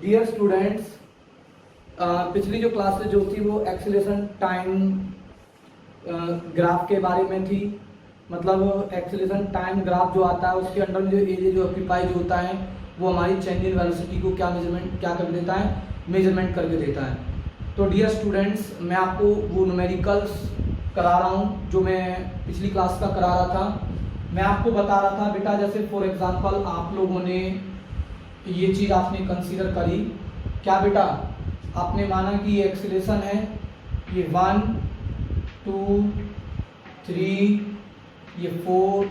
Dear students, पिछली जो classes जो थी वो एक्सीलरेशन टाइम ग्राफ के बारे में थी। मतलब एक्सीलरेशन टाइम ग्राफ जो आता है उसके अंडर में जो एरिया जो ऑक्यूपाई जो होता है वो हमारी चेंज इन वेलोसिटी को क्या कर देता है, मेजरमेंट करके देता है। तो डियर स्टूडेंट्स, मैं आपको वो न्यूमेरिकल्स करा रहा हूँ जो मैं पिछली क्लास का करा रहा था। मैं आपको बता रहा था बेटा, जैसे फॉर एग्जांपल आप लोगों ने ये चीज़ आपने कंसीडर करी क्या बेटा, आपने माना कि ये एक्सीलरेशन है, ये 1 2 3, ये 4,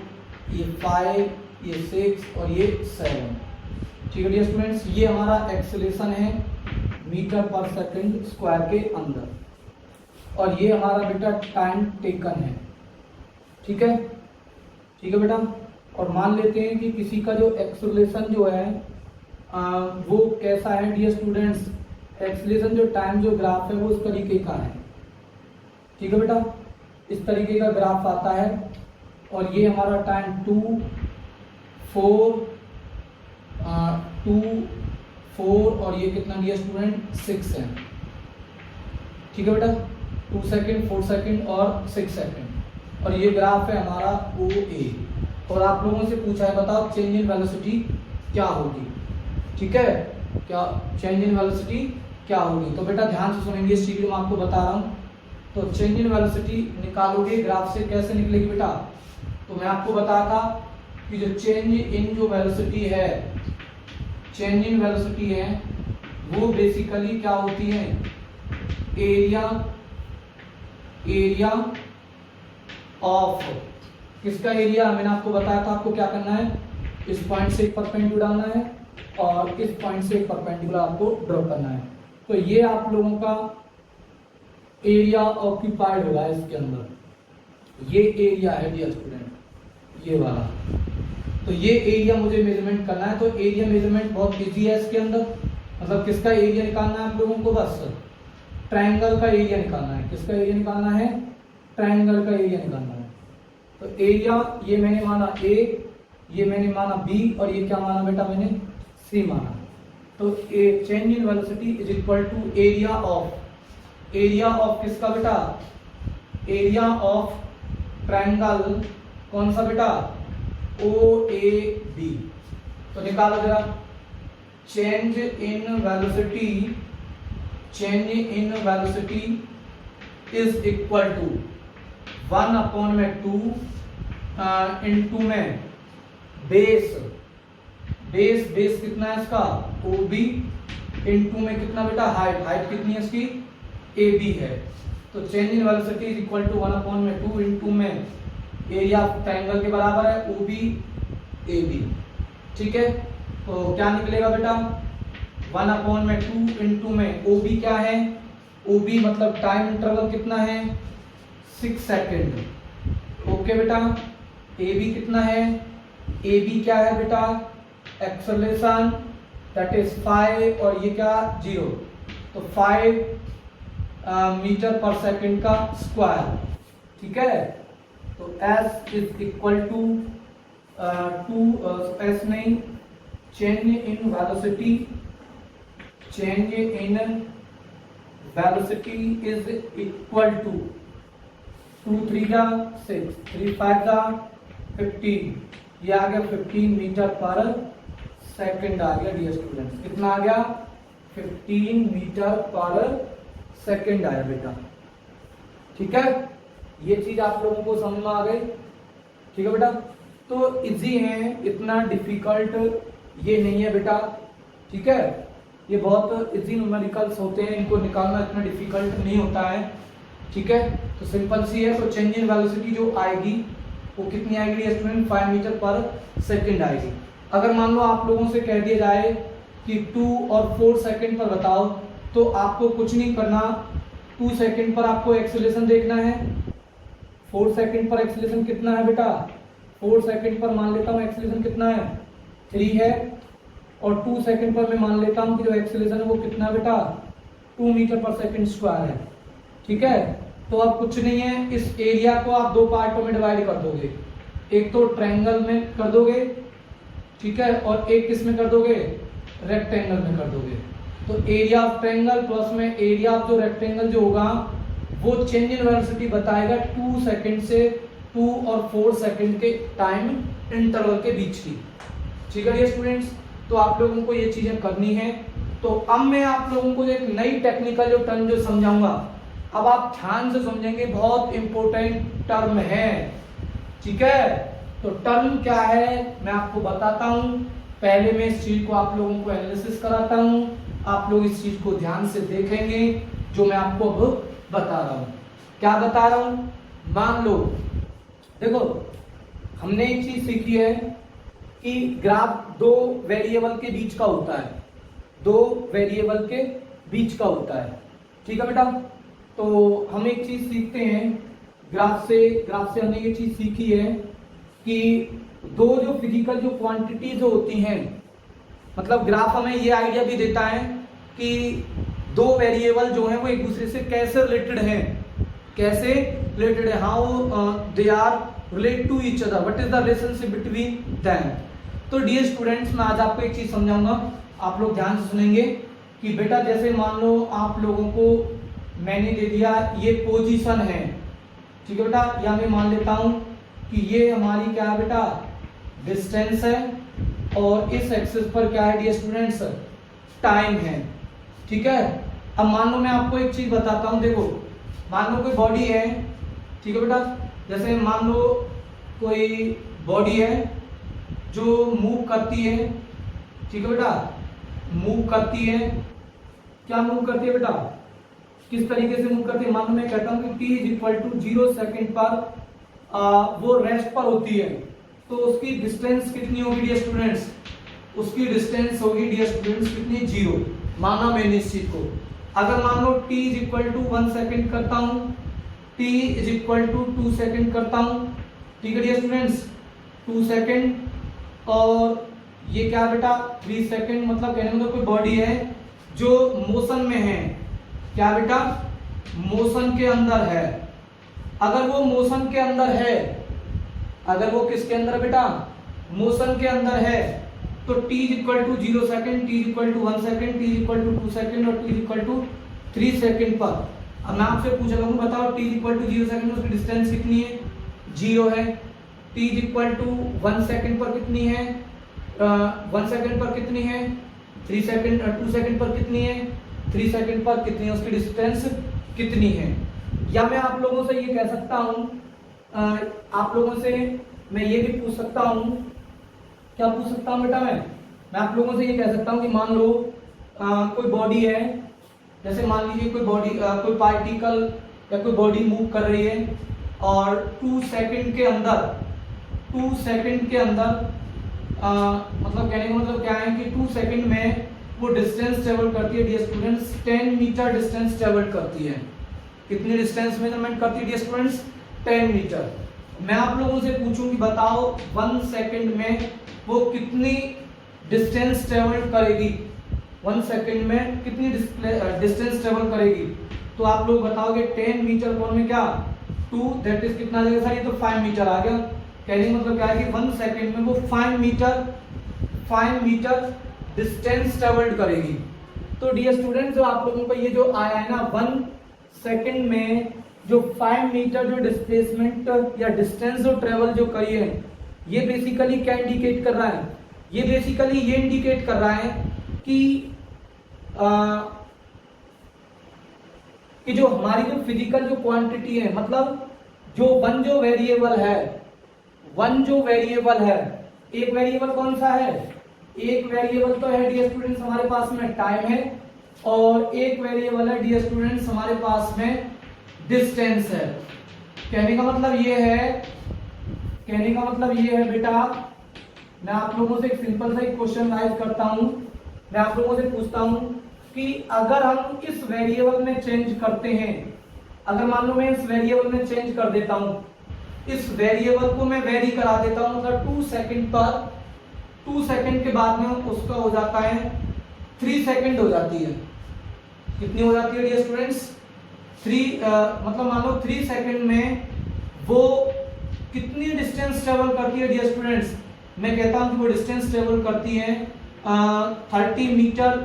ये 5, ये 6 और ये 7। ठीक है डियर स्टूडेंट्स, ये हमारा एक्सीलरेशन है मीटर पर सेकंड स्क्वायर के अंदर, और ये हमारा बेटा टाइम टेकन है। ठीक है, ठीक है बेटा। और मान लेते हैं कि किसी का जो एक्सीलरेशन जो है वो कैसा है डियर स्टूडेंट्स, एक्सीलरेशन जो टाइम जो ग्राफ है वो इस तरीके का है। ठीक है बेटा, इस तरीके का ग्राफ आता है, और ये हमारा टाइम 2 4 2 4 और ये कितना डियर स्टूडेंट 6 है। ठीक है बेटा, 2 सेकेंड 4 सेकेंड और 6 सेकेंड, और ये ग्राफ है हमारा OA। और आप लोगों से पूछा है बताओ चेंज इन वेलोसिटी क्या होगी। ठीक है, क्या चेंज इन वेलोसिटी क्या होगी। तो बेटा ध्यान से सुनेंगे इस चीज को मैं आपको बता रहा हूँ। तो चेंज इन वेलोसिटी निकालोगे ग्राफ से, कैसे निकलेगी बेटा। तो मैं आपको बताया था कि जो चेंज इन जो वेलोसिटी है, चेंज इन वेलोसिटी है वो बेसिकली क्या होती है, एरिया ऑफ किसका एरिया। मैंने आपको बताया था आपको क्या करना है, इस पॉइंट से एक परपेंडिकुलर डालना है और इस पॉइंट से एक परपेंडिकुलर आपको ड्रॉ करना है। तो ये आप लोगों का एरिया ऑक्यूपाइड होगा इसके अंदर, ये एरिया है डियर स्टूडेंट, ये वाला। तो ये एरिया मुझे मेजरमेंट करना है। तो एरिया मेजरमेंट बहुत इजी है इसके अंदर। मतलब किसका एरिया निकालना है आप लोगों को, बस ट्रायंगल का एरिया निकालना है। किसका एरिया निकालना है, ट्रायंगल का एरिया निकालना है। तो एरिया ये मैंने माना A, ये मैंने माना B, और ये क्या माना बेटा मैंने C माना। तो change in velocity is equal to area of किसका बेटा, एरिया ऑफ ट्रायंगल कौन सा बेटा, OAB। तो निकालो जरा, change in velocity is equal to 1/2 into में बेस कितना है इसका OB, इंटू में कितना बेटा हाइट कितनी है इसकी AB है। तो change in velocity is equal to 1/2 into में एरिया ट्रायंगल के बराबर है OB AB। ठीक है, तो क्या निकलेगा बेटा 1/2 इंटू में OB क्या है, OB मतलब टाइम इंटरवल कितना है 6 सेकेंड। ओके बेटा, AB कितना है, AB क्या है बेटा एक्सेलरेशन, दैट इज 5 और ये क्या 0, तो 5 मीटर पर सेकंड का स्क्वायर। ठीक है, तो S is equal to S नहीं, change in velocity is equal to 2 3 जा 6, 3 5 जा 15, ये आ गया 15 मीटर पर सेकंड आ गया डियर स्टूडेंट्स। कितना आ गया 15 मीटर पर सेकंड आया बेटा। ठीक है, ये चीज आप लोगों को समझ में आ गई। ठीक है बेटा, तो इजी है, इतना डिफिकल्ट ये नहीं है बेटा। ठीक है, ये बहुत इजी न्यूमेरिकल्स होते हैं, इनको निकालना इतना डिफिकल्ट नहीं होता है। ठीक है, तो सिंपल सी है। तो चेंज इन वेलोसिटी जो आएगी वो कितनी आएगी स्टूडेंट, 5 मीटर पर सेकंड आएगी। अगर मान लो आप लोगों से कह दिया जाए कि 2 और 4 सेकंड पर बताओ, तो आपको कुछ नहीं करना, 2 सेकंड पर आपको एक्सीलरेशन देखना है, 4 सेकंड पर एक्सीलरेशन कितना है बेटा, 4 सेकंड पर मान लेता हूँ एक्सीलरेशन कितना है 3 है, और 2 सेकंड पर मैं मान लेता हूँ कि जो एक्सीलरेशन है वो कितना है बेटा 2 मीटर पर सेकंड स्क्वायर है। ठीक है, तो अब कुछ नहीं है, इस एरिया को आप दो पार्टों में डिवाइड कर दोगे, एक तो ट्रायंगल में कर दोगे, ठीक है, और एक किस में कर दोगे, रेक्टेंगल में कर दोगे। तो एरिया ऑफ ट्रायंगल प्लस में एरिया ऑफ जो रेक्टेंगल जो होगा वो चेंज इन वेलोसिटी बताएगा 2 सेकंड से 2 और 4 सेकंड के टाइम इंटरवल के बीच की। ठीक है स्टूडेंट्स, तो आप लोगों को ये चीजें करनी है। तो अब मैं आप लोगों को एक नई टेक्निकल जो टर्म जो समझाऊंगा, अब आप ध्यान से समझेंगे, बहुत इंपॉर्टेंट टर्म है। ठीक है, तो टर्म क्या है मैं आपको बताता हूं। पहले मैं इस चीज को आप लोगों को एनालिसिस कराता हूं, आप लोग इस चीज को ध्यान से देखेंगे जो मैं आपको अब बता रहा हूं। क्या बता रहा हूं, मान लो देखो हमने एक चीज सीखी है कि ग्राफ दो वेरिएबल के बीच का होता है, दो वेरिएबल के बीच का होता है। ठीक है बेटा, तो हम एक चीज सीखते हैं ग्राफ से हमने ये चीज सीखी है कि दो जो फिजिकल जो क्वांटिटीज होती हैं, मतलब ग्राफ हमें ये आइडिया भी देता है कि दो वेरिएबल जो हैं वो एक दूसरे से कैसे रिलेटेड हैं, कैसे रिलेटेड है, how they are relate to each other, what is the relationship between them. तो डियर स्टूडेंट्स, मैं आज आपको एक चीज समझाऊंगा, आप लोग ध्यान से सुनेंगे कि बेटा जैसे मान लो आप लोगों को मैंने दे दिया ये पोजीशन है। ठीक है बेटा, या मैं मान लेता हूं कि ये हमारी क्या है बेटा, डिस्टेंस है, और इस एक्सिस पर क्या है डियर स्टूडेंट्स, टाइम है। ठीक है, अब मान लो मैं आपको एक चीज बताता हूं, देखो मान लो कोई बॉडी है। ठीक है बेटा, जैसे मान लो कोई बॉडी है जो मूव करती है। ठीक है बेटा, मूव करती है, क्या मूव करती है बेटा, किस तरीके से मूव करती है। मान लो मैं कहता हूं कि t = 0 सेकंड पर वो रेस्ट पर होती है, तो उसकी डिस्टेंस कितनी होगी डियर स्टूडेंट्स, उसकी डिस्टेंस होगी डियर स्टूडेंट्स कितनी, 0। माना मैंने इस चीज को। अगर मान लो t = 1 सेकंड करता हूं, t = 2 सेकंड करता हूं। ठीक है डियर स्टूडेंट्स, 2 सेकंड, और ये क्या बेटा 3 सेकंड, मतलब कहने मतलब कोई बॉडी है जो मोशन में है, क्या बेटा, मोशन के अंदर है। अगर वो मोशन के अंदर है, अगर वो किसके अंदर बेटा, मोशन के अंदर है, तो t = 0 second, t = 1 second, t = 2 second और t = 3 सेकंड पर। अब मैं आपसे पूछ रहा हूँ, बताओ t = 0 सेकंड उसकी डिस्टेंस कितनी है, 0 है। t = 1 सेकंड पर कितनी है, 1 सेकंड पर कितनी है, 3 सेकंड, 2 सेकंड पर कितनी है, 3 सेकंड पर कितनी है, उसकी डिस्टेंस कितनी है। या मैं आप लोगों से ये कह सकता हूं, आप लोगों से मैं ये भी पूछ सकता हूं, क्या पूछ सकता हूं बेटा, मैं आप लोगों से ये कह सकता हूं कि मान लो कोई बॉडी है, जैसे मान लीजिए कोई बॉडी, कोई पार्टिकल या कोई बॉडी मूव कर रही है, और 2 सेकंड के अंदर, 2 सेकंड के अंदर मतलब कहने का मतलब क्या है कि 2 सेकंड में वो डिस्टेंस ट्रेवल करती है dear students, 10 metre distance travel करती है। कितनी डिस्टेंस मेजरमेंट करती है डियर स्टूडेंट्स, 10 मीटर। मैं आप लोगों से पूछूं कि बताओ 1 सेकंड में वो कितनी डिस्टेंस ट्रेवल करेगी, 1 सेकंड में कितनी डिस्टेंस ट्रेवल करेगी। तो आप लोग बताओगे 10 मीटर पर में क्या 2, दैट इज कितना आ जाएगा सर, ये तो 5 मीटर आ गया। कहने मतलब क्या है कि 1 सेकंड में वो 5 मीटर डिस्टेंस ट्रेवल्ड करेगी। तो डियर स्टूडेंट्स, जो आप लोगों को ये जो आया है ना 1 सेकंड में जो 5 मीटर जो डिस्प्लेसमेंट या डिस्टेंस जो ट्रेवल जो करी है, ये बेसिकली क्या इंडिकेट कर रहा है, ये बेसिकली ये इंडिकेट कर रहा है कि जो हमारी जो फिजिकल जो क्वांटिटी है, मतलब जो वन जो वेरिएबल है, वन जो वेरिएबल है, एक वेरिएबल कौन सा है, एक वेरिएबल तो है डियर स्टूडेंट्स हमारे पास में टाइम है, और एक वेरिएबल है डियर स्टूडेंट्स हमारे पास में डिस्टेंस है। कहने का मतलब ये है, कहने का मतलब ये है बेटा, मैं आप लोगों से एक सिंपल सा एक क्वेश्चन राइज करता हूं, मैं आप लोगों से पूछता हूं कि अगर हम इस वेरिएबल में चेंज करते हैं, अगर मान लो मैं इस वेरिएबल में चेंज कर देता हूं, इस वेरिएबल को मैं वेरी करा देता हूं, मतलब 2 सेकंड पर, 2 सेकंड के बाद में उसका हो जाता है 3 सेकंड हो जाती है। कितनी हो जाती है डियर स्टूडेंट्स, 3 मतलब मान लो 3 सेकंड में वो कितनी डिस्टेंस ट्रेवल करती है डियर स्टूडेंट्स। मैं कहता हूं कि वो डिस्टेंस ट्रेवल करती है 30 मीटर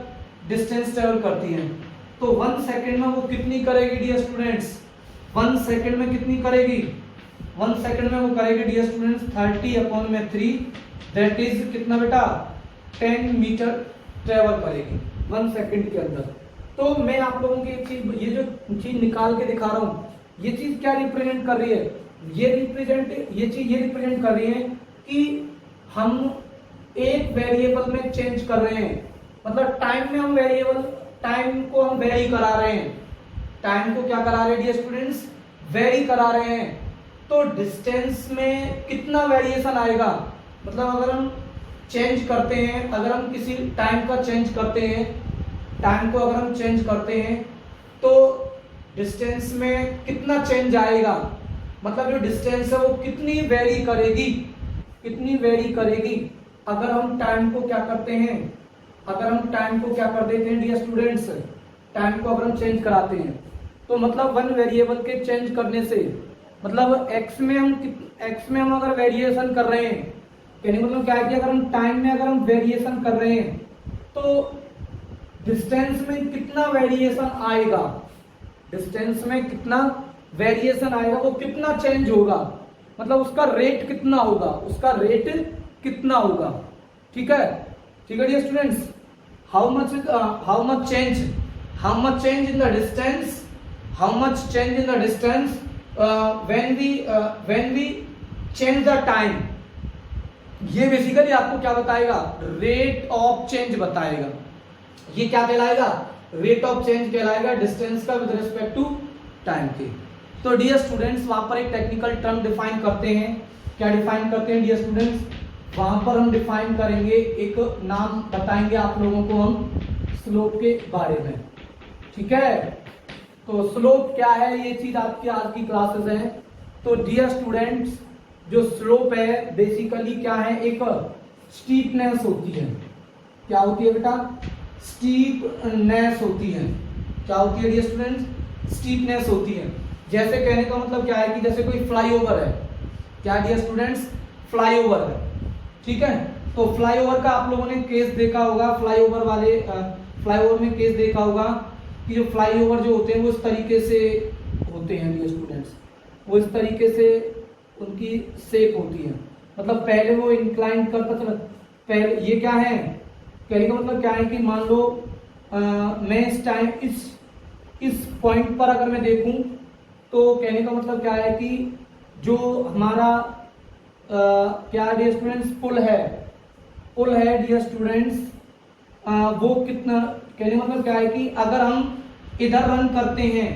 डिस्टेंस ट्रेवल करती है। तो 1 सेकेंड में वो कितनी करेगी डियर स्टूडेंट्स? 1 सेकेंड में कितनी करेगी? 1 सेकेंड में वो करेगी डियर स्टूडेंट्स 30/3, दैट इज कितना बेटा? 10 मीटर ट्रेवल करेगी 1 सेकेंड के अंदर। तो मैं आप लोगों की एक चीज, ये जो चीज निकाल के दिखा रहा हूँ, ये चीज क्या रिप्रेजेंट कर रही है? ये चीज ये रिप्रेजेंट कर रही है कि हम एक वेरिएबल में चेंज कर रहे हैं, मतलब टाइम में हम टाइम को हम वेरी करा रहे हैं। टाइम को क्या करा रहे हैं डियर स्टूडेंट्स? वेरी करा रहे हैं। तो डिस्टेंस में कितना वेरिएशन आएगा? मतलब अगर हम चेंज करते हैं, अगर हम किसी टाइम का चेंज करते हैं, टाइम को अगर हम चेंज करते हैं तो डिस्टेंस में कितना चेंज आएगा? मतलब जो डिस्टेंस है वो कितनी वेरी करेगी, कितनी वेरी करेगी अगर हम टाइम को क्या करते हैं, अगर हम टाइम को क्या कर देते हैं डियर स्टूडेंट्स? टाइम को अगर हम चेंज कराते हैं तो मतलब 1 वेरिएबल के चेंज करने से, मतलब x में हम अगर वेरिएशन कर रहे हैं, यानी मतलब क्या है कि अगर हम टाइम में अगर हम वेरिएशन कर रहे हैं तो डिस्टेंस में कितना वेरिएशन आएगा, डिस्टेंस में कितना वेरिएशन आएगा, वो कितना चेंज होगा, मतलब उसका रेट कितना होगा, उसका रेट कितना होगा। ठीक है, ठीक है dear students. How much change in the distance, how much change in the distance when we change the time। ये बेसिकली आपको क्या बताएगा? रेट ऑफ चेंज बताएगा। ये क्या कहलाएगा? रेट ऑफ चेंज कहलाएगा डिस्टेंस का विद रिस्पेक्ट टू टाइम के। तो डियर स्टूडेंट्स वहां पर एक टेक्निकल टर्म डिफाइन करते हैं। क्या डिफाइन करते हैं डियर स्टूडेंट्स? वहां पर हम डिफाइन करेंगे, एक नाम बताएंगे आप लोगों को हम स्लोप के बारे में। ठीक है, तो स्लोप क्या है, ये चीज आपकी आज की क्लासेस है। तो डियर स्टूडेंट्स जो स्लोप है बेसिकली क्या है? एक स्टीपनेस होती है। क्या होती है बेटा? स्टीपनेस होती है। क्या होती है डियर स्टूडेंट्स? स्टीपनेस होती है। जैसे कहने का मतलब क्या है कि जैसे कोई फ्लाईओवर है, क्या डियर स्टूडेंट्स? फ्लाईओवर है। ठीक है, तो फ्लाईओवर का आप लोगों ने केस देखा होगा, फ्लाईओवर में केस देखा होगा कि जो फ्लाईओवर जो होते हैं वो इस तरीके से होते हैं डियर स्टूडेंट्स, वो इस तरीके से उनकी शेप होती है। मतलब पहले वो इंक्लाइन करता चला, पहले ये क्या है? कहने का मतलब क्या है कि मान लो मैं इस टाइम इस पॉइंट पर अगर मैं देखूं तो कहने का मतलब क्या है कि जो हमारा क्या डियर स्टूडेंट्स पुल है डियर स्टूडेंट्स, वो कितना, कहने मतलब क्या है कि अगर हम इधर रन करते हैं,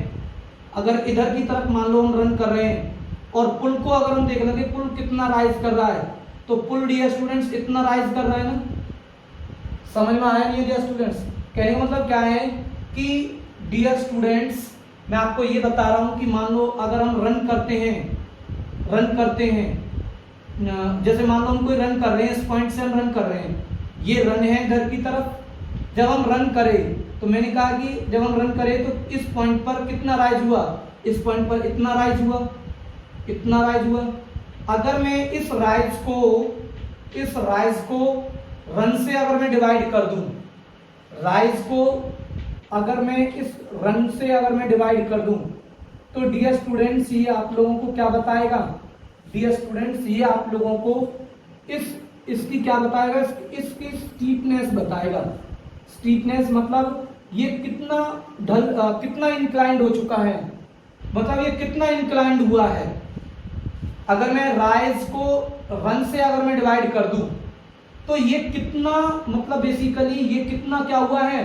अगर इधर की तरफ मान लो हम रन कर रहे हैं और पुल को अगर हम देख लेंगे पुल कितना राइज कर रहा है, तो पुल डियर स्टूडेंट्स इतना राइज कर रहा है ना। समझ में आया नहीं डियर स्टूडेंट्स? कहने का मतलब क्या है कि डियर स्टूडेंट्स मैं आपको ये बता रहा हूं कि मान लो अगर हम रन करते हैं, जैसे मान लो हम कोई रन कर रहे हैं, इस पॉइंट से हम रन कर रहे हैं, ये रन है इधर की तरफ। जब हम रन करें तो मैंने कहा कि जब हम रन करें तो इस पॉइंट पर कितना राइज हुआ, इस पॉइंट पर इतना राइज हुआ। अगर मैं इस राइज को रन से अगर मैं डिवाइड कर दूं, राइज को अगर मैं इस रन से अगर मैं डिवाइड कर दूं तो डियर स्टूडेंट्स ये आप लोगों को क्या बताएगा? डियर स्टूडेंट्स ये आप लोगों को इसकी क्या बताएगा? इसकी स्टीपनेस बताएगा। स्टीपनेस मतलब ये कितना इंक्लाइंड हो चुका है, मतलब ये कितना इंक्लाइंड हुआ है। अगर मैं राइज को रन से अगर मैं डिवाइड कर दूं तो ये कितना, मतलब बेसिकली ये कितना क्या हुआ है,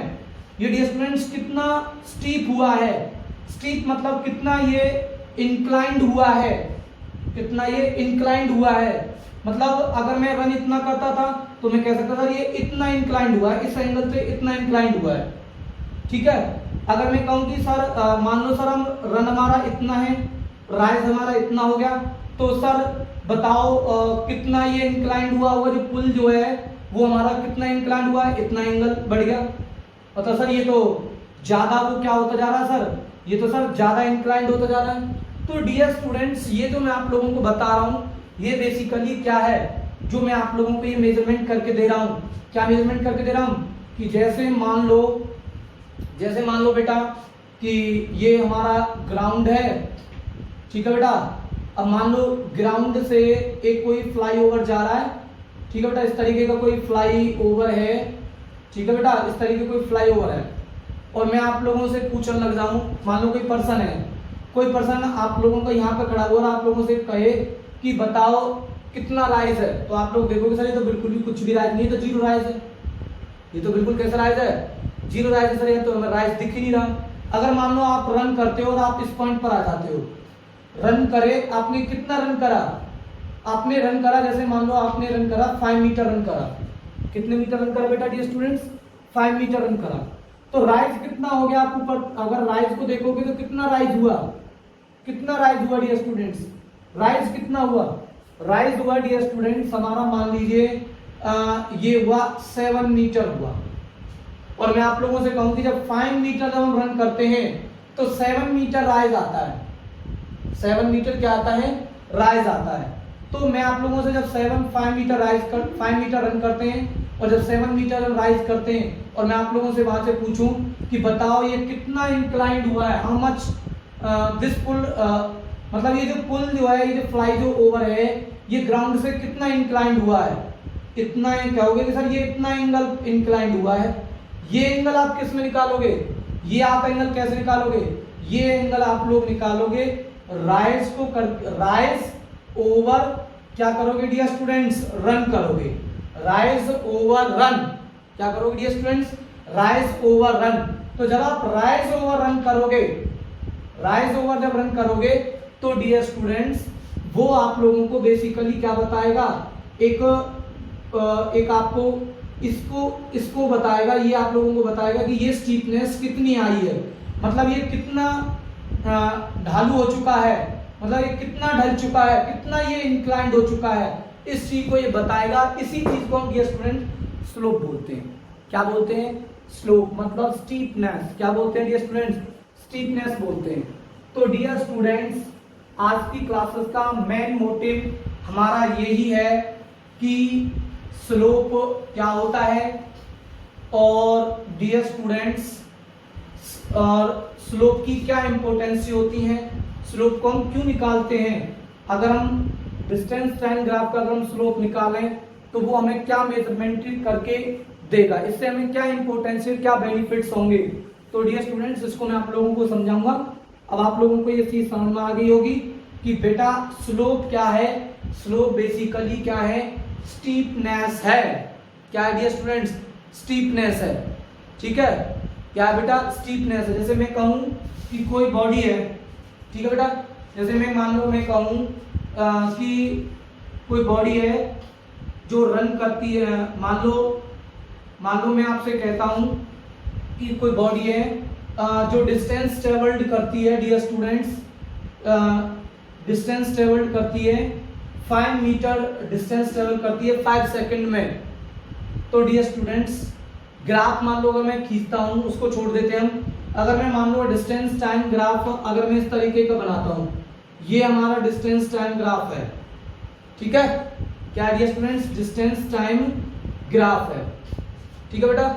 ये डियर स्टूडेंट्स कितना स्टीप हुआ है। स्टीप मतलब कितना ये इंक्लाइंड हुआ है, कितना ये इंक्लाइंड हुआ है। मतलब अगर मैं रन इतना करता था तो मैं कह सकता था ये इतना इंक्लाइंड हुआ है, इस एंगल से इतना इंक्लाइंड हुआ है। ठीक है, अगर मैं कहूं कि सर मान लो सर हम रन हमारा इतना है, राइज हमारा इतना हो गया, तो सर बताओ कितना ये इंक्लाइंड हुआ होगा, जो पुल जो है वो हमारा कितना इंक्लाइंड हुआ है, इतना एंगल बढ़ गया। मतलब सर ये तो ज्यादा वो क्या होता जा रहा है सर, ये तो सर ज्यादा इंक्लाइंड होता जा रहा है। तो डियर स्टूडेंट्स ये जो मैं आप लोगों को बता रहा हूँ ये बेसिकली क्या है, जो मैं आप लोगों को ये मेजरमेंट करके दे रहा हूँ। क्या मेजरमेंट करके दे रहा हूँ? कि जैसे मान लो बेटा कि ये हमारा ग्राउंड है, ठीक है बेटा। अब मान लो ग्राउंड से एक कोई फ्लाईओवर जा रहा है, ठीक है बेटा, इस तरीके का कोई फ्लाईओवर है, ठीक है बेटा, इस तरीके कोई फ्लाईओवर है। और मैं आप लोगों से पूछने लग जाऊं, मान लो कोई पर्सन आप लोगों का यहाँ पे खड़ा हुआ और आप लोगों से कहे कि बताओ कितना राइज है, तो आप लोग देखोगे सर ये तो बिल्कुल भी कुछ भी राइज नहीं, तो जीरो राइज है। ये तो बिल्कुल कैसा राइज है? जीरो राइज है सर, ये तो हमें राइज दिख ही नहीं रहा। अगर मान लो आप रन करते हो और आप इस पॉइंट पर आ जाते हो, रन करे, आपने कितना रन करा? आपने रन करा, जैसे मान लो आपने रन करा 5 मीटर रन करा। कितने मीटर रन करा बेटा डियर स्टूडेंट्स? 5 मीटर रन करा। तो राइज कितना हो गया? आप ऊपर अगर राइज को देखोगे तो कितना राइज हुआ? कितना राइज हुआ डियर स्टूडेंट्स? राइज कितना हुआ? राइज हुआ डियर स्टूडेंट्स हमारा, मान लीजिए ये हुआ 7 मीटर हुआ। और मैं आप लोगों से कहूं कि जब 5 मीटर जब हम रन करते हैं तो 7 मीटर राइज आता है। 7 मीटर क्या आता है? राइज आता है। तो मैं आप लोगों से जब 5 मीटर रन करते हैं और जब 7 मीटर राइज करते हैं और मैं आप लोगों से वहां से पूछूं कि बताओ ये कितना इंक्लाइंड हुआ है, हाउ मच दिस पुल, मतलब ये जो पुल जो है, ये जो फ्लाई जो ओवर है, ये ग्राउंड से कितना इंक्लाइंड हुआ है? इतना क्या होगा कि सर ये इतना एंगल इंक्लाइंड हुआ है। ये एंगल आप किस में निकालोगे? ये आप एंगल कैसे निकालोगे? ये एंगल आप लोग निकालोगे राइज को राइज ओवर क्या करोगे डियर स्टूडेंट्स? रन करोगे। राइज ओवर रन क्या करोगे dear students? Rise over run. तो जब आप राइज ओवर रन करोगे, राइज ओवर जब रन करोगे तो डियर स्टूडेंट्स वो आप लोगों को बेसिकली क्या बताएगा? एक आपको इसको बताएगा, ये आप लोगों को बताएगा कि ये स्टीपनेस कितनी आई है, मतलब ये कितना ढालू हो चुका है, मतलब ये कितना ढल चुका है, कितना ये इंक्लाइंड हो चुका है, इस चीज को ये बताएगा। इसी चीज को हम डियर स्टूडेंट स्लोप बोलते हैं। क्या बोलते हैं? स्लोप मतलब स्टीपनेस। क्या बोलते हैं डियर स्टूडेंट्स? स्टीपनेस बोलते हैं। तो डियर स्टूडेंट्स आज की क्लासेस का मेन मोटिव हमारा यही है कि स्लोप क्या होता है और डियर स्टूडेंट्स और स्लोप की क्या इंपॉर्टेंस होती है, स्लोप को हम क्यों निकालते हैं, अगर हम डिस्टेंस टाइम ग्राफ का अगर हम स्लोप निकालें तो वो हमें क्या मेजरमेंट करके देगा, इससे हमें क्या इंपॉर्टेंस है, क्या बेनिफिट्स होंगे। तो डियर स्टूडेंट्स इसको मैं आप लोगों को समझाऊंगा। अब आप लोगों को ये चीज समझ में आ गई होगी कि बेटा स्लोप क्या है। स्लोप बेसिकली क्या है? स्टीपनेस है। क्या है डियर स्टूडेंट्स? स्टीपनेस है। ठीक है, क्या है बेटा? स्टीपनेस है। जैसे मैं कहूं कि कोई बॉडी है, ठीक है बेटा, जैसे मैं मान लो मैं कहूं कि कोई बॉडी है जो रन करती है, मान लो मैं आपसे कहता हूं कि कोई बॉडी है जो डिस्टेंस ट्रेवल्ड करती है डियर स्टूडेंट्स, डिस्टेंस ट्रेवल्ड करती है 5 मीटर डिस्टेंस ट्रेवल करती है 5 सेकंड में। तो डियर स्टूडेंट्स ग्राफ मान लो अगर मैं खींचता हूं, उसको छोड़ देते हैं हम, अगर मैं मान लो डिस्टेंस टाइम ग्राफ अगर मैं इस तरीके का बनाता हूं, ये हमारा डिस्टेंस टाइम ग्राफ है। ठीक है, क्या dear students? Distance time graph है। ठीक है बेटा,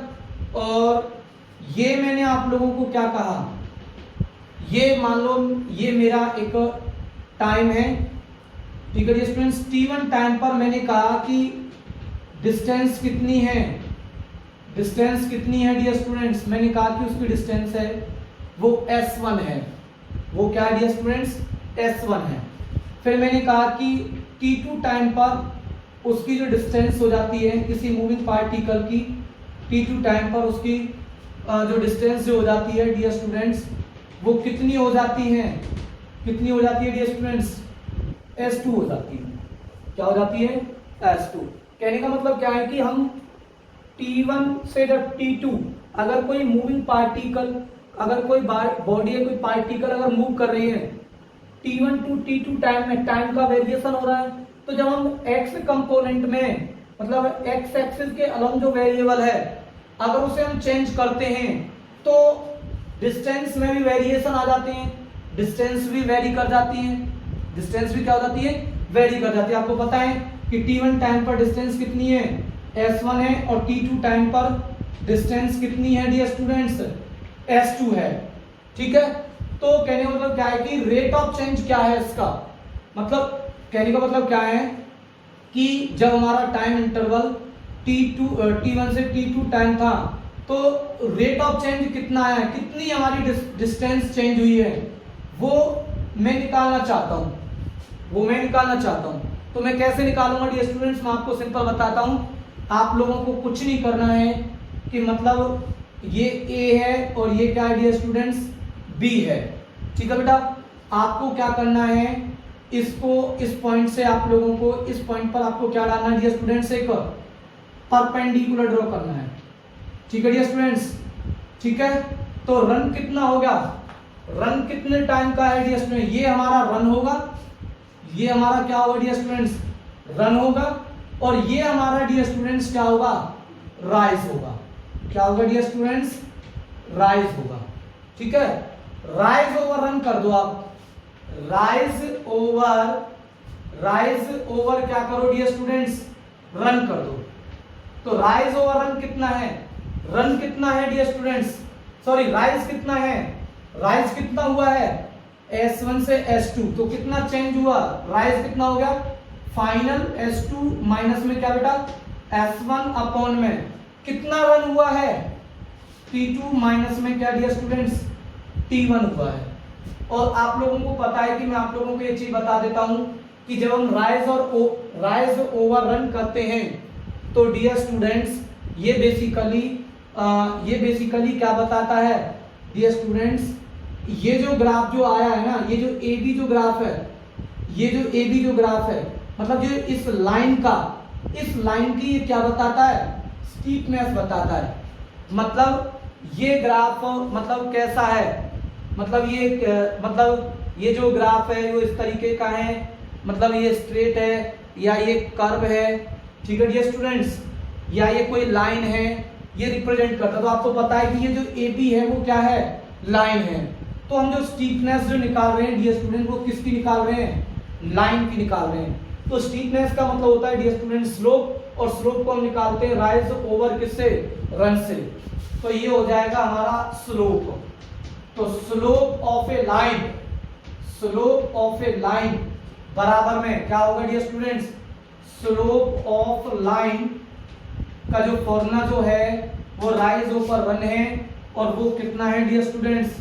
और ये मैंने आप लोगों को क्या कहा, ये मान लो ये मेरा एक टाइम है। ठीक है डियर स्टूडेंट्स, t1 टाइम पर मैंने कहा कि डिस्टेंस कितनी है, डिस्टेंस कितनी है डियर स्टूडेंट्स, मैंने कहा कि उसकी डिस्टेंस है वो s1 है। वो क्या है डियर स्टूडेंट्स? s1 है। फिर मैंने कहा कि t2 टाइम पर उसकी जो डिस्टेंस हो जाती है किसी मूविंग पार्टिकल की, t2 टाइम पर उसकी जो डिस्टेंस जो हो जाती है डियर स्टूडेंट्स वो कितनी हो जाती है? कितनी हो जाती है डियर स्टूडेंट्स? s2 हो जाती है। क्या हो जाती है? s2। कहने का मतलब क्या है कि हम t1 से जब t2 अगर कोई मूविंग पार्टिकल, अगर कोई बॉडी है, कोई पार्टिकल अगर मूव कर रही है t1 टू t2 टाइम में, टाइम का वेरिएशन हो रहा है, तो जब हम x कंपोनेंट में मतलब x एक्सिस के अलॉन्ग जो वेरिएबल है अगर उसे हम चेंज करते हैं तो डिस्टेंस में भी वेरिएशन आ जाते हैं, डिस्टेंस भी वेरी कर जाती है, डिस्टेंस भी क्या हो जाती है? वेरी कर जाती है। आपको पता है कि t1 टाइम पर डिस्टेंस कितनी है? s1 है और t2 टाइम पर डिस्टेंस कितनी है डियर स्टूडेंट्स, s2 है। ठीक है, तो कहने का मतलब क्या है कि रेट ऑफ चेंज क्या है इसका, मतलब कहने का मतलब क्या है कि जब हमारा टाइम इंटरवल t1 से t2 टाइम था तो रेट ऑफ चेंज कितना है, कितनी हमारी डिस्टेंस चेंज हुई है, वो मैं निकालना चाहता हूं। तो मैं कैसे निकालूंगा डियर स्टूडेंट्स, मैं आपको सिंपल बताता हूं। आप लोगों को कुछ नहीं करना है कि मतलब ये A है और ये क्या है डियर स्टूडेंट्स, B है। ठीक है बेटा, आपको क्या करना है, इसको इस पॉइंट से आप लोगों को इस पॉइंट पर आपको क्या डालना है डियर स्टूडेंट्स, एक परपेंडिकुलर ड्रॉ करना है। ठीक है डियर स्टूडेंट्स, ठीक है। तो रन कितना हो गया, रन कितने टाइम का है डियर स्टूडेंट्स, ये हमारा रन होगा, ये हमारा क्या होगा डियर स्टूडेंट्स, रन होगा, और ये हमारा डियर स्टूडेंट्स क्या होगा, राइज होगा। क्या होगा डियर स्टूडेंट्स, राइज होगा। ठीक है, राइज ओवर रन कर दो आप, राइज ओवर क्या करो डियर स्टूडेंट्स, रन कर दो। तो राइज ओवर रन कितना है, रन कितना है डियर स्टूडेंट्स, सॉरी राइज कितना है, राइज कितना हुआ है S1 से S2, तो कितना चेंज हुआ, राइज कितना हो गया, फाइनल S2 माइनस में क्या बेटा S1 अपॉन में कितना रन हुआ है, T2 माइनस में क्या डियर स्टूडेंट्स, T1 हुआ है। और आप लोगों को पता है कि मैं आप लोगों को ये चीज बता देता हूं कि जब हम राइज ओवर रन करते हैं तो डियर स्टूडेंट्स ये बेसिकली क्या बताता है डियर स्टूडेंट्स, ये जो ग्राफ जो आया है ना, ये जो AB जो ग्राफ है, ये जो AB जो ग्राफ है, मतलब जो इस लाइन की ये क्या बताता है, स्टीपनेस बताता है। मतलब ये ग्राफ मतलब कैसा है, मतलब ये जो ग्राफ है वो इस तरीके का है, मतलब ये स्ट्रेट है या ये कर्व है। ठीक है डियर स्टूडेंट्स, या ये कोई लाइन है, ये रिप्रेजेंट करता है। तो आपको पता है कि ये जो AB है वो क्या है, लाइन है। तो हम जो स्टीपनेस जो निकाल रहे हैं डियर स्टूडेंट, वो किसकी निकाल रहे हैं, लाइन की निकाल रहे हैं। तो स्टीपनेस का मतलब होता है डियर स्टूडेंट स्लोप, और स्लोप को हम निकालते हैं राइज ओवर किससे, रन से। तो ये हो जाएगा हमारा स्लोप। तो स्लोप ऑफ ए लाइन बराबर में क्या होगा dear students, slope of line का जो फॉर्मूला जो है वो राइज ओवर रन है, और वो कितना है dear students,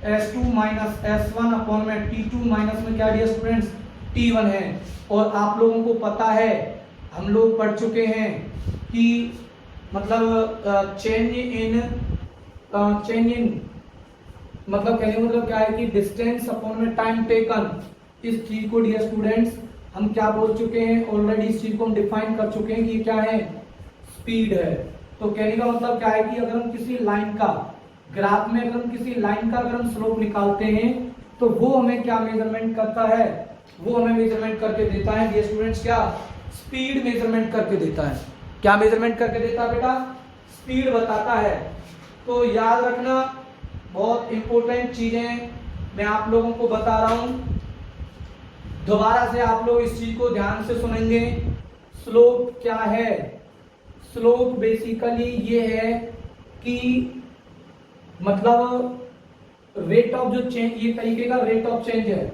S2 minus S1 upon में T2 माइनस में क्या डियर स्टूडेंट्स, T1 है। और आप लोगों को पता है, हम लोग पढ़ चुके हैं कि मतलब चेंज इन मतलब कहने का मतलब क्या है कि डिस्टेंस अपॉन में टाइम टेकन, इस चीज को डियर स्टूडेंट्स हम क्या बोल चुके हैं, ऑलरेडी इस चीज को हम डिफाइन कर चुके हैं कि क्या है, स्पीड है। तो कहने का मतलब क्या है कि अगर हम किसी लाइन का ग्राफ में अगर हम किसी लाइन का अगर हम स्लोप निकालते हैं तो वो हमें क्या मेजरमेंट करता है, वो हमें मेजरमेंट करके देता है डियर स्टूडेंट्स, क्या स्पीड मेजरमेंट करके देता है। क्या मेजरमेंट करके देता है बेटा, स्पीड बताता है। तो याद रखना, बहुत इंपॉर्टेंट चीजें मैं आप लोगों को बता रहा हूं, दोबारा से आप लोग इस चीज को ध्यान से सुनेंगे। स्लोप क्या है, स्लोप बेसिकली ये है कि मतलब रेट ऑफ जो चेंज, ये तरीके का रेट ऑफ चेंज है,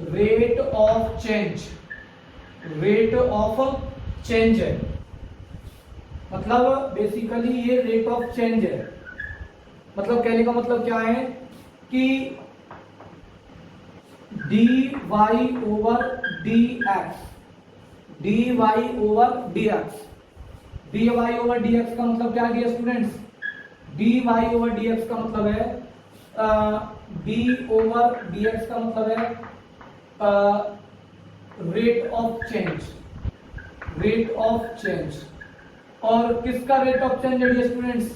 रेट ऑफ चेंज है, मतलब बेसिकली ये रेट ऑफ चेंज है। मतलब कहने का मतलब क्या है कि dy over dx, dy over dx का मतलब क्या है स्टूडेंट्स, dy ओवर dx का मतलब है d ओवर dx का मतलब है रेट ऑफ चेंज। और किसका रेट ऑफ चेंज है डियर स्टूडेंट्स,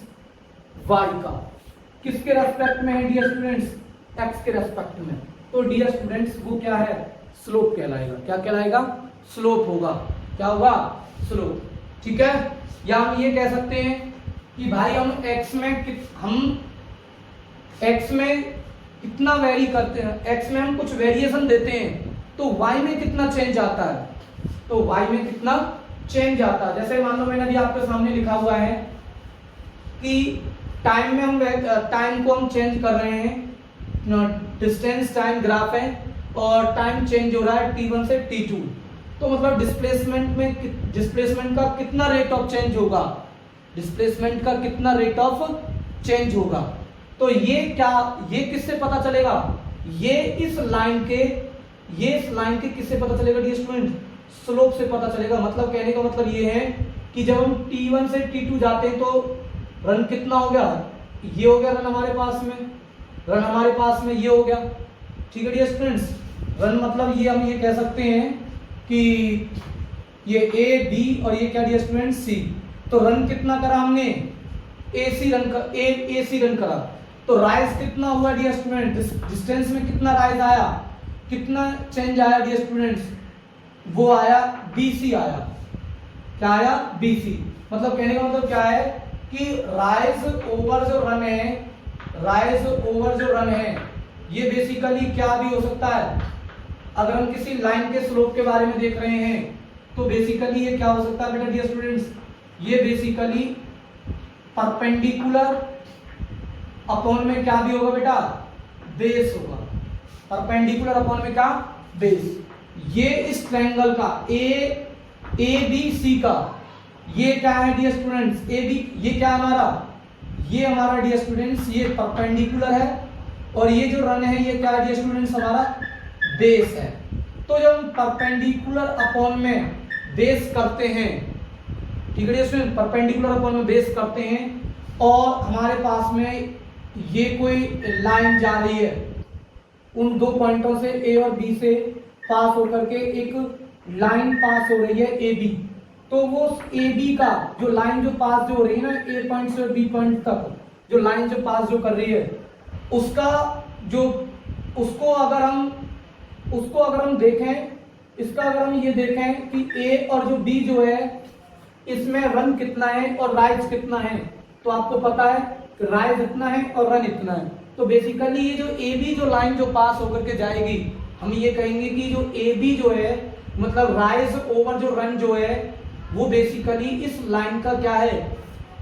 y का। किसके रेस्पेक्ट में है डियर स्टूडेंट्स, x के रेस्पेक्ट में। तो डियर स्टूडेंट्स वो क्या है, स्लोप कहलाएगा। क्या कहलाएगा, स्लोप होगा। क्या होगा, स्लोप। ठीक है, या हम ये कह सकते हैं कि भाई हम x में कितना वेरी करते हैं, x में हम कुछ वेरिएशन देते हैं तो y में कितना चेंज आता है, तो y में कितना चेंज आता है। जैसे मान लो मैंने अभी आपके सामने लिखा हुआ है कि टाइम में हम टाइम को हम चेंज कर रहे हैं, डिस्टेंस टाइम ग्राफ है और टाइम चेंज हो रहा है t1 से t2, तो मतलब डिस्प्लेसमेंट का कितना रेट ऑफ चेंज होगा, डिस्प्लेसमेंट का कितना रेट ऑफ चेंज होगा। तो ये किससे पता चलेगा, ये इस लाइन के किससे पता चलेगा डियर स्टूडेंट, स्लोप से पता चलेगा। मतलब कहने का मतलब ये है कि जब हम t1 से t2 जाते हैं तो रन कितना हो गया, ये हो गया रन हमारे पास में ये हो गया। ठीक है डियर स्टूडेंट्स, रन मतलब ये हम ये कह सकते हैं कि ये ए बी और ये क्या डियर स्टूडेंट्स सी। तो रन कितना करा हमने, एसी रन करा। तो राइज कितना हुआ डियर स्टूडेंट, डिस्टेंस में कितना राइज आया, कितना चेंज आया डियर स्टूडेंट्स, वो आया बीसी आया। क्या आया, बीसी। मतलब कहने का मतलब क्या है कि राइज ओवर जो रन है ये बेसिकली क्या भी हो सकता है। अगर हम किसी लाइन के स्लोप के बारे में देख रहे हैं तो बेसिकली ये क्या हो सकता है बेटा डियर स्टूडेंट्स, ये बेसिकली परपेंडिकुलर अपॉन में क्या भी होगा बेटा, बेस होगा। परपेंडिकुलर अपॉन में क्या, बेस। ये इस ट्रायंगल का ए बी सी का ये क्या है डियर स्टूडेंट्स, ए बी, ये क्या है हमारा डियर स्टूडेंट्स, ये परपेंडिकुलर है और ये जो रन है ये क्या है डियर स्टूडेंट्स, हमारा बेस है। तो जब हम परपेंडिकुलर अपॉन में बेस करते हैं, ठीक है डियर स्टूडेंट, परपेंडिकुलर अपॉन में बेस करते हैं और हमारे पास में ये कोई लाइन जा रही है, उन दो पॉइंटों से ए और बी से पास होकर के एक लाइन पास हो रही है ए बी। तो वो ए बी का जो लाइन जो पास जो हो रही है ना ए पॉइंट से बी पॉइंट तक, जो लाइन जो पास जो कर रही है उसको अगर हम देखें, इसका अगर हम ये देखें कि ए और जो बी जो है इसमें रन कितना है और राइज कितना है, तो आपको पता है कि राइज इतना है और रन इतना है। तो बेसिकली ये जो ए बी जो लाइन जो पास होकर के जाएगी, हम ये कहेंगे कि जो ए बी जो है मतलब राइज ओवर जो रन जो है वो बेसिकली इस लाइन का क्या है,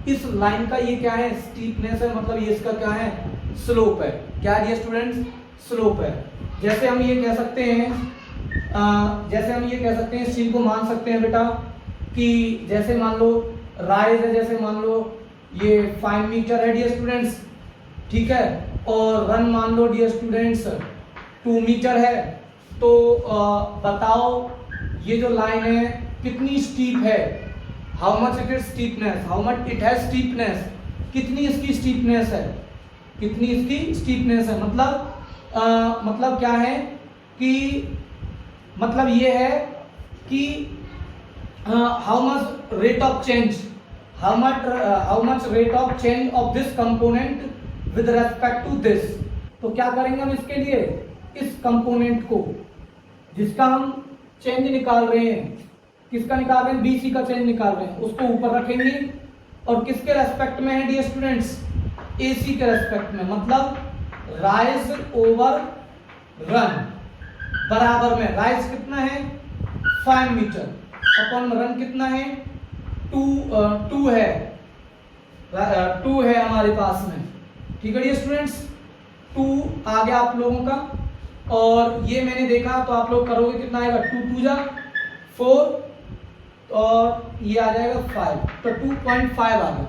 इस लाइन का ये क्या है, स्टीपनेस है, मतलब ये इसका क्या है, स्लोप है। क्या है स्टूडेंट्स, स्लोप है। जैसे हम ये कह सकते हैं इस चीज को मान सकते हैं बेटा कि जैसे मान लो राइज है, जैसे मान लो ये 5 मीटर है डियर स्टूडेंट्स, ठीक है, और रन मान लो डियर स्टूडेंट्स 2 मीटर है। तो बताओ ये जो लाइन है कितनी स्टीप है, how much it is steepness, how much it has steepness, कितनी इसकी स्टीपनेस है, कितनी इसकी स्टीपनेस है। मतलब क्या है कि मतलब ये है कि how much rate of change, how much rate of change of this component with respect to this. तो क्या करेंगे हम इसके लिए, इस कंपोनेंट को जिसका हम चेंज निकाल रहे हैं, किसका निकाल रहे हैं, बीसी का चेंज निकाल रहे हैं, उसको ऊपर रखेंगे और किसके रेस्पेक्ट में है डियर स्टूडेंट्स, एसी के रेस्पेक्ट में। मतलब राइज ओवर रन बराबर में राइज कितना है 5 मीटर अपॉन रन कितना है 2 है, 2 है हमारे पास में। ठीक है डियर स्टूडेंट्स, 2 आ गया आप लोगों का और ये मैंने देखा तो आप लोग करोगे कितना आएगा, 2 2 जा 4 और ये आ जाएगा 5, तो 2.5 आ गया।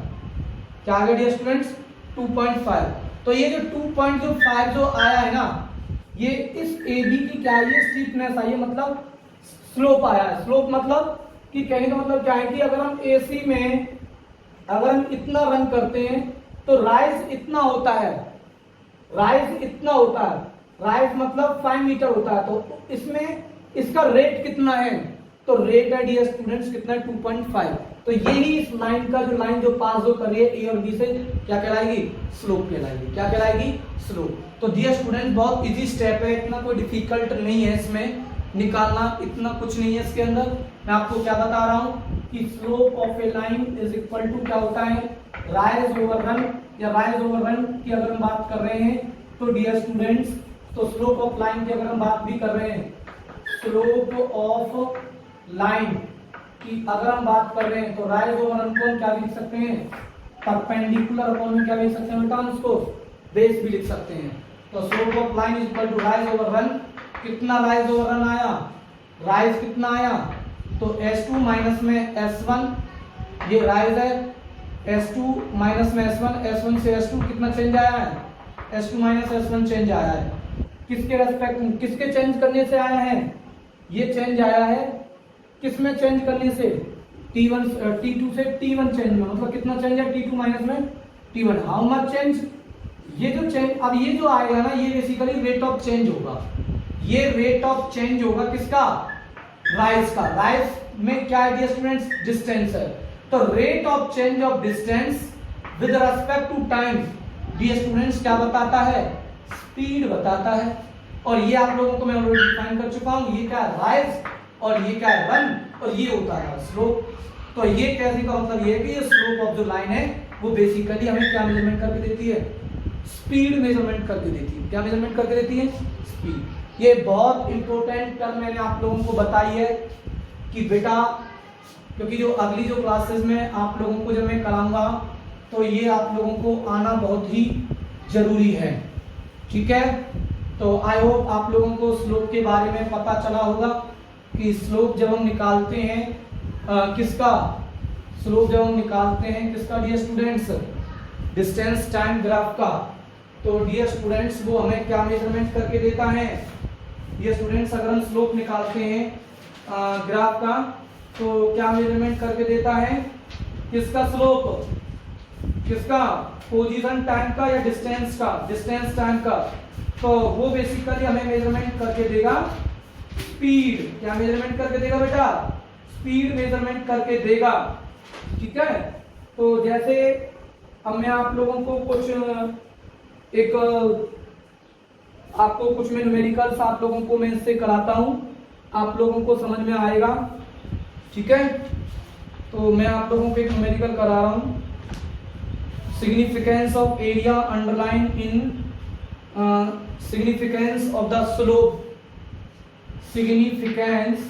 क्या आ गया डियर स्टूडेंट्स, 2.5। तो ये जो 2.5 जो आया है ना, ये इस ए बी की क्या है, स्टीपनेस आई है, मतलब स्लोप आया है। स्लोप मतलब कि कहने का मतलब क्या है कि अगर हम एसी में अगर हम इतना रन करते हैं तो राइज इतना होता है, राइज इतना होता है, राइज मतलब 5 मीटर होता है। तो इसमें इसका रेट कितना है, तो रेट है डियर स्टूडेंट्स कितना है 2.5। तो यही इस लाइन का जो लाइन जो पास जो कर रही है ए और बी से क्या कहलाएगी, स्लोप कहलाएगी। क्या कहलाएगी, स्लोप। तो डियर स्टूडेंट्स बहुत इजी स्टेप है, इतना कोई डिफिकल्ट नहीं है इसमें निकालना, इतना कुछ नहीं है इसके अंदर। मैं आपको क्या बता रहा हूं कि slope of a line is equal to क्या होता है, राइज ओवर रन, या राइज ओवर रन की अगर हम बात कर रहे हैं तो डियर स्टूडेंट्स, तो स्लोप ऑफ लाइन की अगर हम बात भी कर रहे हैं, स्लोप ऑफ लाइन की अगर हम बात कर रहे हैं तो राइज ओवर रन को हम क्या लिख सकते हैं, परपेंडिकुलर अपॉन में क्या लिख सकते हैं बेटा, उसको बेस भी लिख सकते हैं। तो slope of line is equal to rise over run. कितना राइज ओवर रन आया, राइज कितना आया, तो S2 माइनस में S1, ये राइज है, S2 माइनस में S1, S1 से S2 कितना चेंज आया है, S2 माइनस S1 चेंज आया है। किसके रेस्पेक्ट में, किसके चेंज करने से आया है, ये चेंज आया है किसमें चेंज करने से, T1 T2 से T1 चेंज में, मतलब कितना चेंज है, T2 माइनस में T1। हाउ मच चेंज, ये जो चेंज, अब ये जो आएगा ना, ये बेसिकली रेट ऑफ चेंज होगा, ये रेट ऑफ चेंज होगा किसका, राइज का। राइज में क्या है डियर स्टूडेंट्स, डिस्टेंस है, तो rate of change of distance with respect to time dear students क्या बताता है, स्पीड बताता है। और ये आप लोगों को मैं ऑलरेडी डिफाइन कर चुका हूं, ये क्या है राइज और ये क्या है रन, और ये होता है स्लोप। तो ये कहने का मतलब ये है कि ये स्लोप ऑफ जो लाइन है वो बेसिकली हमें क्या मेजरमेंट करके देती है, स्पीड मेजरमेंट करके देती है। क्या मेजरमेंट करके देती है, स्पीड। ये बहुत इंपॉर्टेंट टर्म मैंने आप लोगों को बताई है कि बेटा, क्योंकि जो अगली जो क्लासेस में आप लोगों को जब मैं कराऊंगा तो ये आप लोगों को आना बहुत ही जरूरी है, ठीक है। तो आई होप आप लोगों को स्लोप के बारे में पता चला होगा कि स्लोप जब हम निकालते हैं किसका, स्लोप जब हम निकालते हैं किसका dear students, distance time graph का, तो डियर स्टूडेंट्स वो हमें क्या मेजरमेंट करके देता है, डियर स्टूडेंट्स अगर हम स्लोप निकालते हैं ग्राफ का तो क्या मेजरमेंट करके देता है, किसका स्लोप, किसका, पोजीशन टाइम का या डिस्टेंस का, डिस्टेंस टाइम का। तो वो बेसिकली हमें मेजरमेंट करके देगा स्पीड। क्या मेजरमेंट करके देगा बेटा, स्पीड मेजरमेंट करके देगा, ठीक है। तो जैसे अब मैं आप लोगों को कुछ एक आपको कुछ मैं न्यूमेरिकल्स आप लोगों को मैं इससे कराता हूं, आप लोगों को समझ में आएगा, ठीक है। तो मैं आप लोगों को एक न्यूमेरिकल करा रहा हूं, significance of area underlined in significance of the slope, significance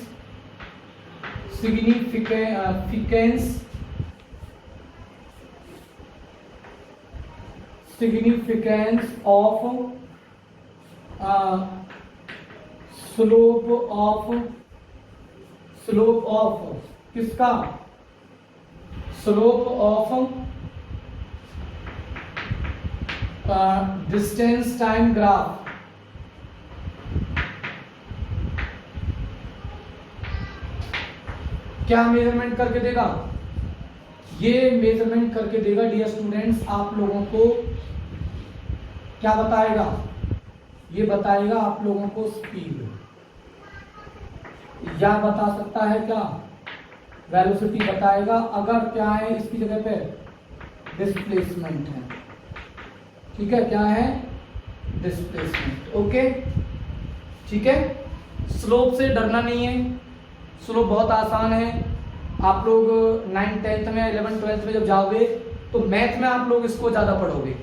of slope of किसका, slope of distance time graph. क्या मेजरमेंट करके देगा, ये मेजरमेंट करके देगा डियर स्टूडेंट्स आप लोगों को, क्या बताएगा, ये बताएगा आप लोगों को स्पीड, या बता सकता है क्या, वेलोसिटी बताएगा। अगर क्या है इसकी जगह पे डिस्प्लेसमेंट है, ठीक है, क्या है, डिस्प्लेसमेंट, ओके, ठीक है। स्लोप से डरना नहीं है, स्लोप बहुत आसान है। आप लोग 9th 10th में 11th 12th में जब जाओगे तो मैथ में आप लोग इसको ज्यादा पढ़ोगे,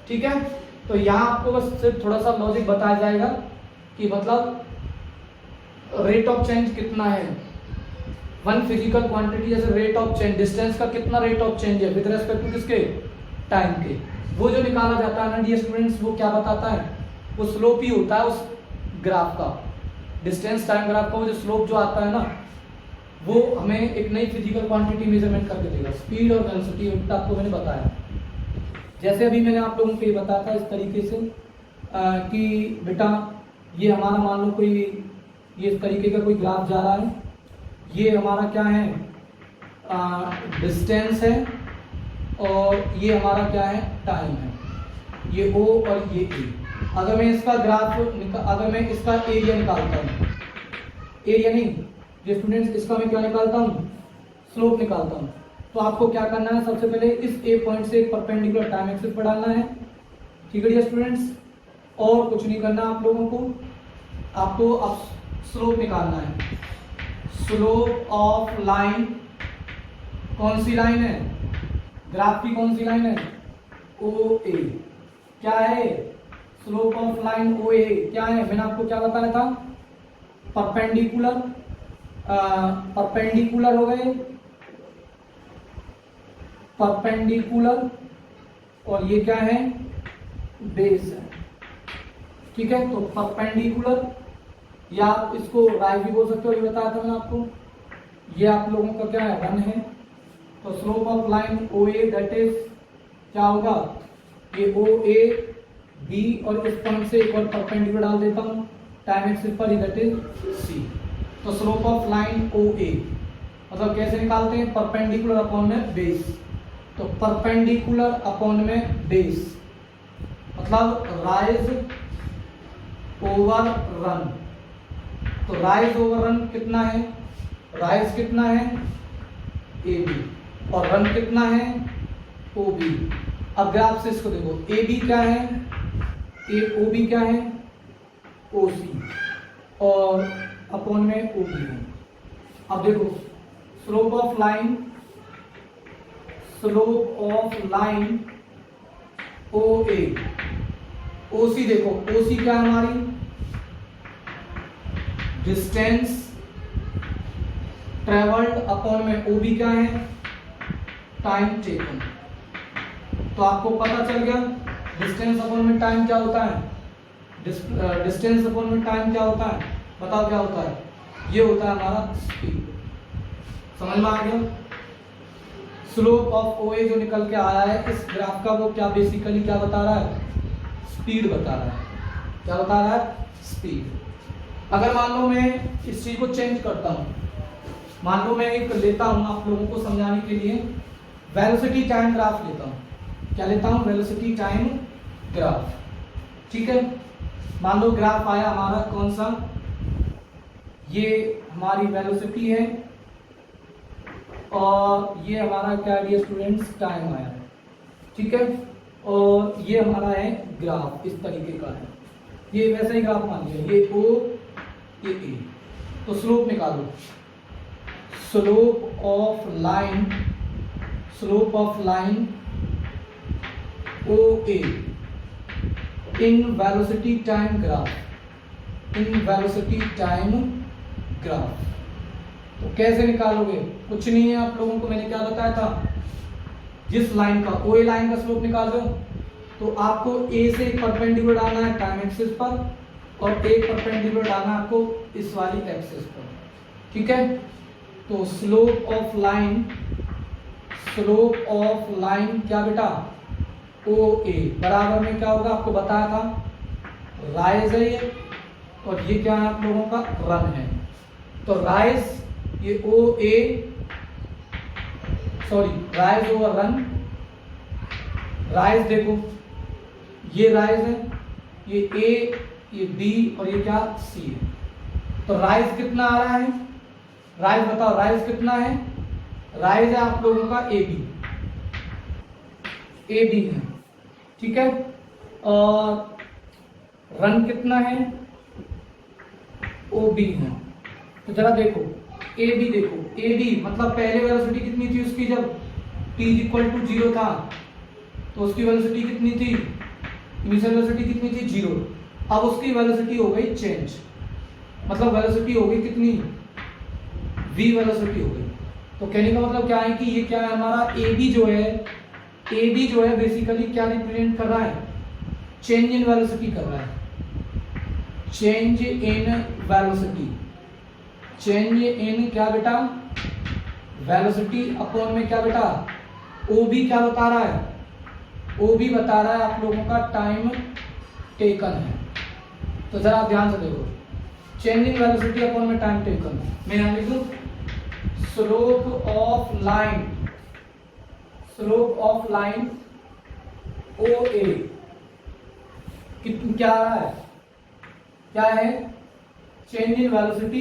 ठीक है। तो यहाँ आपको बस सिर्फ थोड़ा सा लॉजिक बताया जाएगा कि मतलब रेट ऑफ चेंज कितना है, वन फिजिकल क्वांटिटी जैसे रेट ऑफ चेंज, डिस्टेंस का कितना रेट ऑफ चेंज है विद रेस्पेक्ट टू किसके, टाइम के, वो जो निकाला जाता है ना डियर स्टूडेंट्स, वो क्या बताता है, वो स्लोप ही होता है उस ग्राफ का, डिस्टेंस टाइम ग्राफ का। वो जो स्लोप जो आता है ना, वो हमें एक नई फिजिकल क्वांटिटी मेजरमेंट करके देगा, स्पीड और वेलोसिटी आपको मैंने बताया। जैसे अभी मैंने आप लोगों को ये बताया था इस तरीके से कि बेटा ये हमारा मान लो कोई ये इस तरीके का कोई ग्राफ जा रहा है, ये हमारा क्या है, डिस्टेंस है, और ये हमारा क्या है, टाइम है, ये O और ये A। अगर मैं इसका ग्राफ अगर मैं इसका एरिया निकालता हूँ, एरिया नहीं ये स्टूडेंट्स, इसका मैं क्या निकालता हूँ, स्लोप निकालता हूँ, तो आपको क्या करना है, सबसे पहले इस A पॉइंट से एक परपेंडिकुलर टाइम एक्सिस पर डालना है, ठीक है स्टूडेंट्स, और कुछ नहीं करना आप लोगों को, आपको अब स्लोप निकालना है। स्लोप ऑफ लाइन, कौन सी लाइन है, ग्राफ की कौन सी लाइन है, OA। क्या है, स्लोप ऑफ लाइन OA क्या है, मैंने आपको क्या बताया था, परपेंडिकुलर, परपेंडिकुलर हो गए, परपेंडिकुलर और ये क्या है, बेस है। ठीक है, तो परपेंडिकुलर या आप इसको राइज भी बोल सकते हो, ये बताया था मैंने आपको। ये आप लोगों का क्या है, रन है। तो slope of line O A that is क्या होगा, ये ओ ए बी और इस पॉइंट से एक और परपेंडिकुलर डाल देता हूं टाइम एक्सिस पर, दैट इज सी। तो स्लोप ऑफ लाइन ओ ए मतलब कैसे निकालते हैं, परपेंडिकुलर अपॉन में बेस। तो परपेंडिकुलर अपॉन में बेस मतलब राइज ओवर रन। तो राइज ओवर रन कितना है, राइज कितना है ए बी और रन कितना है ओ बी। अब ग्राफ से इसको देखो, ए बी क्या है, ए ओ बी क्या है ओ सी और अपॉन में ओ बी है। अब देखो slope of line, slope of line O A O C, देखो ओ सी क्या है हमारी, डिस्टेंस ट्रेवल्ड अपॉन में ओ बी क्या है, टाइम टेकन। तो आपको पता चल गया डिस्टेंस अपॉन में टाइम क्या होता है, डिस्टेंस अपॉन में टाइम क्या होता है, बताओ क्या होता है, ये होता है हमारा स्पीड। समझ में आ गया। स्लोप ऑफ ओ ए जो निकल के आया है इस ग्राफ का, वो क्या बेसिकली क्या बता रहा है, स्पीड बता रहा है। क्या बता रहा है, स्पीड। अगर मान लो मैं इस चीज को चेंज करता हूं, मान लो मैं एक लेता हूं आप लोगों को समझाने के लिए वेलोसिटी टाइम ग्राफ लेता हूं। क्या लेता हूं, वेलोसिटी टाइम ग्राफ। ठीक है, मान लो ग्राफ आया हमारा कौन सा, ये हमारी वेलोसिटी है और ये हमारा क्या है स्टूडेंट्स, टाइम आया है। ठीक है, और ये हमारा है ग्राफ, इस तरीके का है। ये वैसा ही ग्राफ मान लिया, ये ओ ये ए। तो स्लोप निकालो, slope of line, slope of line O A in velocity time graph, in velocity time graph. तो कैसे निकालोगे, कुछ नहीं है, आप लोगों को मैंने क्या बताया था, जिस लाइन का ओ ए लाइन का स्लोप निकाल रहे हो तो आपको ए से एक परपेंडिकुलर डालना है टाइम एक्सिस पर और एक परपेंडिकुलर डालना है आपको इस वाली एक्सिस पर। ठीक है, तो slope of line, slope of line क्या बेटा, ओ ए बराबर में क्या होगा, आपको बताया था राइज है ये और ये क्या है आप लोगों का रन है। तो राइज ये O A sorry rise over run, rise देखो ये राइज है, ये ए ये बी और ये क्या सी है। तो राइज कितना आ रहा है, राइज बताओ राइज कितना है, राइज है आप लोगों का ए बी, ए बी है। ठीक है, और रन कितना है, ओ बी है। तो जरा देखो ए बी, देखो ए बी मतलब पहले वेलोसिटी कितनी थी उसकी, जब t इक्वल टू 0 था तो उसकी वेलोसिटी कितनी थी, इनिशियल वेलोसिटी कितनी थी 0। अब उसकी वेलोसिटी हो गई चेंज, मतलब वेलोसिटी हो गई कितनी, v वेलोसिटी हो गई। तो कहने का मतलब क्या है कि ये क्या है हमारा ए बी जो है, ए बी जो है बेसिकली क्या रिप्रेजेंट कर रहा है, चेंज इन वेलोसिटी कर रहा है, चेंज इन वेलोसिटी, चेंज इन क्या बेटा वेलोसिटी अपॉन में क्या बेटा ओ बी क्या बता रहा है, ओ बी बता रहा है आप लोगों का टाइम टेकन है। तो जरा आप ध्यान से देखो, चेंज इन वेलोसिटी अपॉन में टाइम टेकन, मैं यहां लिखूं slope of line, slope of line O A क्या आ रहा है, क्या है change in velocity,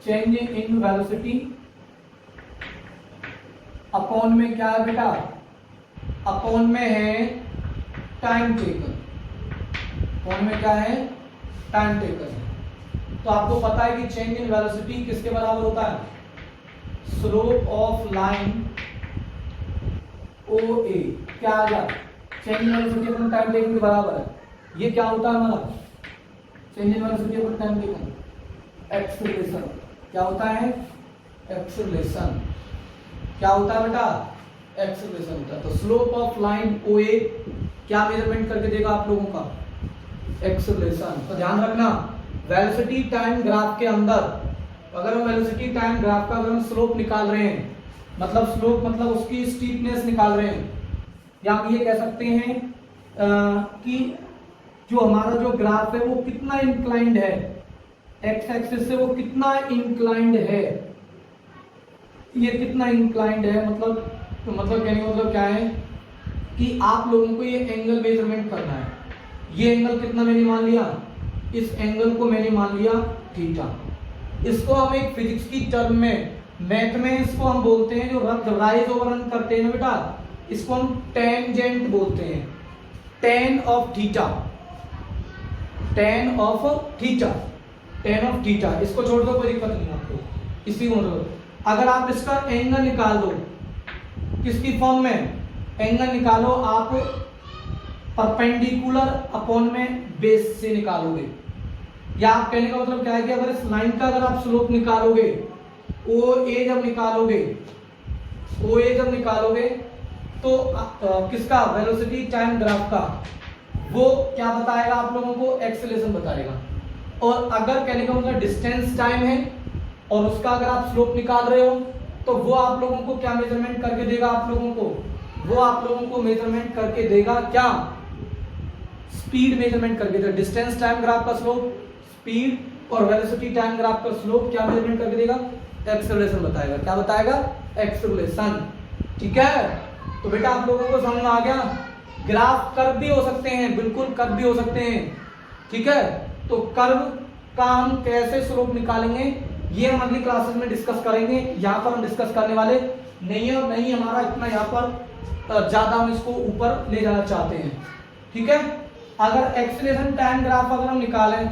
change in velocity upon में क्या है बेटा, अपॉन में है टाइम टेकन, अपॉन में क्या है टाइम टेकन। तो आपको पता है कि चेंज इन वेलोसिटी किसके बराबर होता है, slope of line O A क्या आ गया, change in velocity upon time taken के बराबर है। ये क्या होता है हमारा change in velocity upon time taken, acceleration. क्या होता है एक्सेलरेशन, क्या होता है बेटा एक्सेलरेशन होता है। तो slope of line O A क्या मेजरमेंट करके देगा आप लोगों का? एक्सेलरेशन। तो ध्यान रखना वेलोसिटी टाइम ग्राफ के अंदर अगर हम वेलोसिटी टाइम ग्राफ का अगर हम स्लोप निकाल रहे हैं, मतलब स्लोप मतलब उसकी स्टीपनेस निकाल रहे हैं, या हम ये कह सकते हैं कि जो हमारा जो ग्राफ है वो कितना इंक्लाइंड है, एक्स एक्सिस से वो कितना इंक्लाइंड है, ये कितना इंक्लाइंड है, मतलब कहने का मतलब क्या है कि आप लोगों को ये एंगल मेजरमेंट करना है। ये एंगल कितना मैंने मान लिया, इस एंगल को मैंने मान लिया थीटा। इसको हम एक फिजिक्स की टर्म में, मैथ में इसको हम बोलते हैं, जो राइज ओवर रन करते हैं बेटा, इसको हम टेंजेंट बोलते हैं, ten of theta, ten of theta, ten of theta. इसको छोड़ दो, कोई दिक्कत नहीं आपको, इसी को मतलब अगर आप इसका एंगल निकाल दो किसकी फॉर्म में, एंगल निकालो आप परपेंडिकुलर अपॉन में बेस से निकालोगे, या आप कहने का मतलब क्या है कि अगर इस लाइन का अगर आप स्लोप निकालोगे, ओ ए जब निकालोगे तो किसका, वेलोसिटी टाइम ग्राफ का, वो क्या बताएगा आप लोगों को, एक्सेलरेशन बताएगा। और अगर कहने का मतलब डिस्टेंस टाइम है और उसका अगर आप स्लोप निकाल रहे हो तो वो आप लोगों को क्या मेजरमेंट करके देगा, आप लोगों को वो आप लोगों को मेजरमेंट करके देगा क्या, स्पीड मेजरमेंट करके देगा। डिस्टेंस टाइम ग्राफ का स्लोप स्पीड, और वेलोसिटी टाइम ग्राफ का स्लोप क्या मेजरमेंट करके देगा, एक्सेलरेशन बताएगा। क्या बताएगा, एक्सेलरेशन। ठीक है, तो बेटा आप लोगों को समझ में आ गया। ग्राफ कर्व भी हो सकते हैं, बिल्कुल कर्व भी हो सकते हैं। ठीक है, तो कर्व का हम कैसे स्लोप निकालेंगे ये हम अगली क्लासेस में डिस्कस करेंगे। यहाँ पर हम डिस्कस करने वाले नहीं है, और नहीं हमारा इतना यहाँ पर ज्यादा हम इसको ऊपर ले जाना चाहते हैं। ठीक है, अगर एक्सीलरेशन टाइम ग्राफ अगर हम निकालें,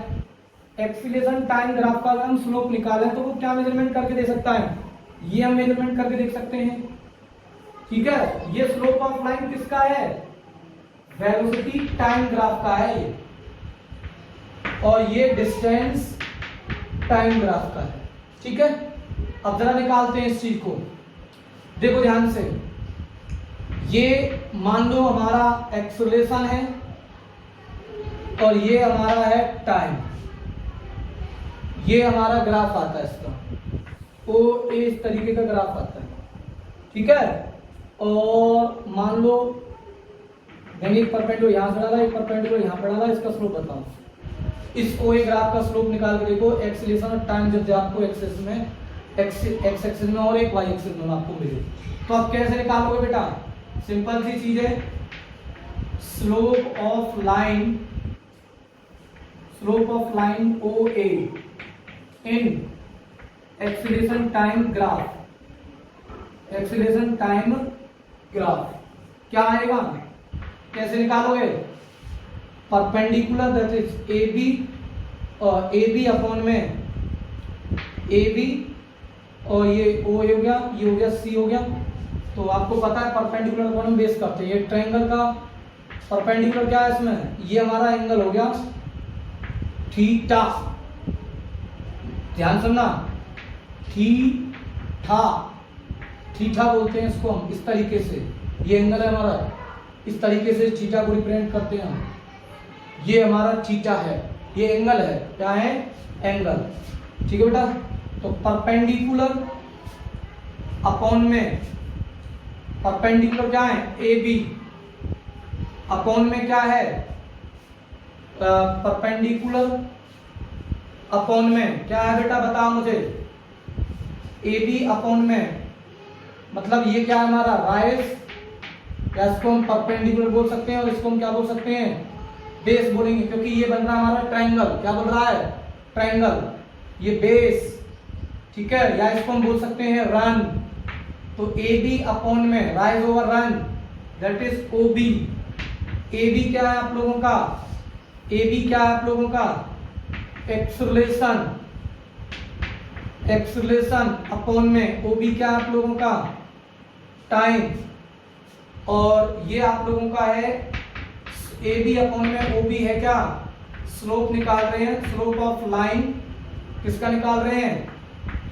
एक्सीलरेशन टाइम ग्राफ का अगर हम स्लोप निकालें तो वो क्या मेजरमेंट करके दे सकता है, ये हम मेजरमेंट करके देख सकते हैं। ठीक है, ये स्लोप ऑफ लाइन किसका है, वेलोसिटी टाइम ग्राफ का है ये, और ये डिस्टेंस टाइम ग्राफ का है। ठीक है, अब जरा निकालते हैं इस चीज को, देखो ध्यान से। ये मान लो हमारा एक्सेलरेशन है और ये हमारा है टाइम, ये हमारा ग्राफ आता है इसका, ओ इस तरीके का ग्राफ आता है। ठीक है, और मान लो मैंने एक परपेंडिकुलर यहां से डाला, एक परपेंडिकुलर यहां पर डाला, इसका स्लोप बताओ। इस ओ ए ग्राफ का स्लोप निकाल के देखो, एक्सेलरेशन और टाइम जब आपको एक्सेस में एक्स एक्सिस में और एक वाई एक्सिस में आपको मिले तो आप कैसे निकालोगे बेटा, सिंपल सी चीज है, slope of line O A in acceleration time graph, acceleration time graph क्या आएगा, कैसे निकालोगे, perpendicular that is A B upon में ए बी, और ये ओ हो गया, ये हो गया सी हो गया। तो आपको पता है परपेंडिकुलर अपॉन हम बेस करते हैं, ये ट्रायंगल का परपेंडिकुलर क्या है इसमें, ये हमारा एंगल हो गया थीटा, ध्यान सुनना, थीटा बोलते हैं इसको हम, इस तरीके से ये एंगल है हमारा, इस तरीके से थीटा को रिप्रेजेंट करते हैं हम, ये हमारा थीटा है, ये एंगल है, क्या है, एंगल। ठीक है बेटा, तो परपेंडिकुलर अपॉन में, परपेंडिकुलर क्या है, ए बी, अपॉन में क्या है, परपेंडिकुलर अपॉन में क्या है बेटा, बताओ मुझे, ए बी अपॉन में, मतलब ये क्या है हमारा राइज, या इसको हम परपेंडिकुलर बोल सकते हैं, और इसको हम क्या बोल सकते हैं, बेस बोलेंगे, क्योंकि ये बन रहा है हमारा ट्रायंगल, क्या बन रहा है, ट्रायंगल, ये बेस। ठीक है, या इसको हम बोल सकते हैं रन, तो ए बी अपॉन में rise over run that is O B. A B क्या है आप लोगों का, ए बी क्या है आप लोगों का, एक्सेलरेशन, एक्सेलरेशन अपॉन में ओ बी क्या है आप लोगों का, टाइम, और ये आप लोगों का है ए बी अपॉन में ओ बी है क्या, स्लोप निकाल रहे हैं, स्लोप ऑफ लाइन किसका निकाल रहे हैं,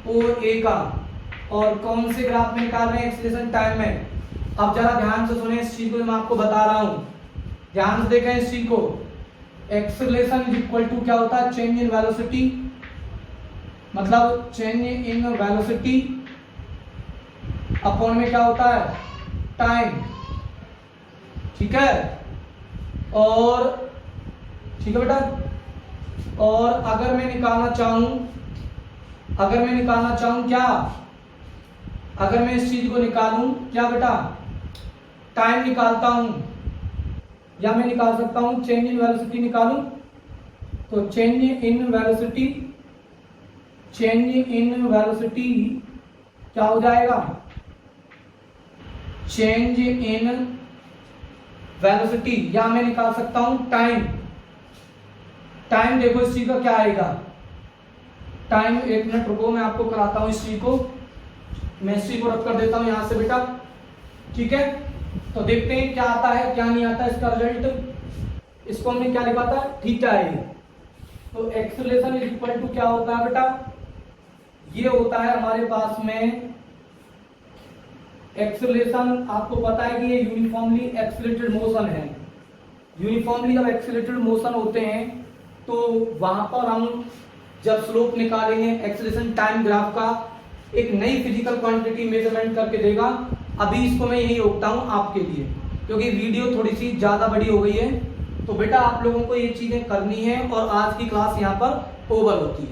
ओ ए का, और कौन से ग्राफ में निकाल रहे हैं, एक्सीलरेशन टाइम में। अब जरा ध्यान से सुने इस चीज को, मैं आपको बता रहा हूं, ध्यान से देखें इस चीज को। एक्सेलरेशन इज इक्वल टू क्या होता है, चेंज इन वेलोसिटी, मतलब चेंज इन वेलोसिटी अपॉन में क्या होता है, टाइम, ठीक है। और ठीक है बेटा, और अगर मैं निकालना चाहूं क्या, अगर मैं इस चीज को निकालूं क्या बेटा, टाइम निकालता हूं, या मैं निकाल सकता हूं चेंज इन वेलोसिटी निकालूं, तो चेंज इन वेलोसिटी क्या हो जाएगा, चेंज इन वेलोसिटी, या मैं निकाल सकता हूं टाइम। देखो इस चीज का क्या आएगा, टाइम, एक मिनट रुको, मैं आपको कराता हूं इस चीज को, मैं इस चीज को रख कर देता हूं यहां से बेटा, ठीक है। तो देखते हैं क्या आता है क्या नहीं आता इसका रिजल्ट। इसको हमने क्या लिखा था, थीटा है। तो एक्सेलरेशन इज इक्वल टू क्या होता है बेटा, ये होता है हमारे पास में एक्सेलरेशन, आपको पता है कि ये यूनिफॉर्मली एक्सेलरेटेड मोशन है। यूनिफॉर्मली जब एक्सेलरेटेड मोशन होते हैं तो वहां पर हम जब स्लोप निकालेंगे, एक्सेलरेशन टाइम ग्राफ का एक नई फिजिकल क्वांटिटी मेजरमेंट करके देगा। अभी इसको मैं यही रोकता हूं आपके लिए, क्योंकि वीडियो थोड़ी सी ज्यादा बड़ी हो गई है। तो बेटा आप लोगों को ये चीजें करनी है और आज की क्लास यहाँ पर ओवर होती है।